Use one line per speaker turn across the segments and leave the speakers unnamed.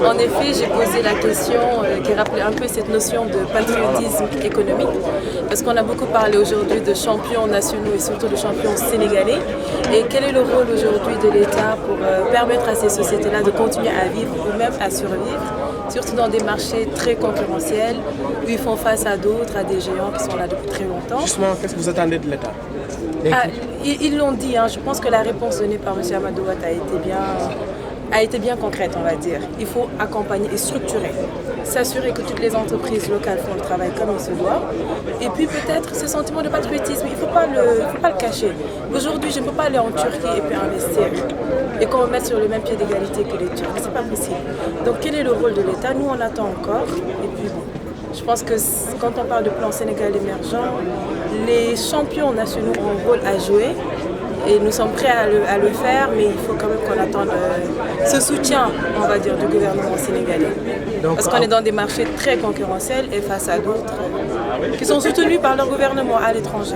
En effet, j'ai posé la question qui rappelait un peu cette notion de patriotisme économique, parce qu'on a beaucoup parlé aujourd'hui de champions nationaux et surtout de champions sénégalais. Et quel est le rôle aujourd'hui de l'État pour permettre à ces sociétés-là de continuer à vivre ou même à survivre, surtout dans des marchés très concurrentiels où ils font face à d'autres, à des géants qui sont là depuis très longtemps.
Justement, qu'est-ce que vous attendez de l'État?
Ils l'ont dit, hein, je pense que la réponse donnée par M. Amadou Wade a été bien concrète, on va dire. Il faut accompagner et structurer, s'assurer que toutes les entreprises locales font le travail comme il se doit. Et puis peut-être ce sentiment de patriotisme, il ne faut pas le cacher. Aujourd'hui, je ne peux pas aller en Turquie et puis investir et qu'on me mette sur le même pied d'égalité que les Turcs. Ce n'est pas possible. Donc quel est le rôle de l'État? Nous, on attend encore. Et puis bon, je pense que quand on parle de plan Sénégal émergent, les champions nationaux ont un rôle à jouer. Et nous sommes prêts à le faire, mais il faut quand même qu'on attende ce soutien, on va dire, du gouvernement sénégalais. Parce qu'on est dans des marchés très concurrentiels et face à d'autres qui sont soutenus par leur gouvernement à l'étranger.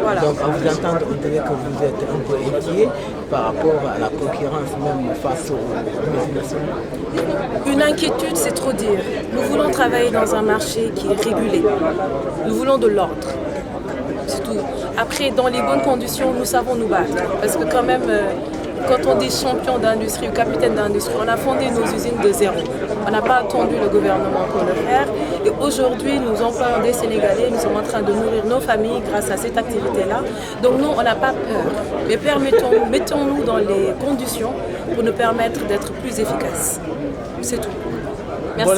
Voilà.
Donc, à vous entendre, on dirait que vous êtes un peu inquiet par rapport à la concurrence même face aux multinationales.
Une inquiétude, c'est trop dire. Nous voulons travailler dans un marché qui est régulé. Nous voulons de l'ordre. C'est tout. Après, dans les bonnes conditions, nous savons nous battre. Parce que quand même, quand on dit champion d'industrie ou capitaine d'industrie, on a fondé nos usines de zéro. On n'a pas attendu le gouvernement pour le faire. Et aujourd'hui, nous employons des Sénégalais, nous sommes en train de nourrir nos familles grâce à cette activité-là. Donc nous, on n'a pas peur. Mais mettons-nous dans les conditions pour nous permettre d'être plus efficaces. C'est tout. Merci.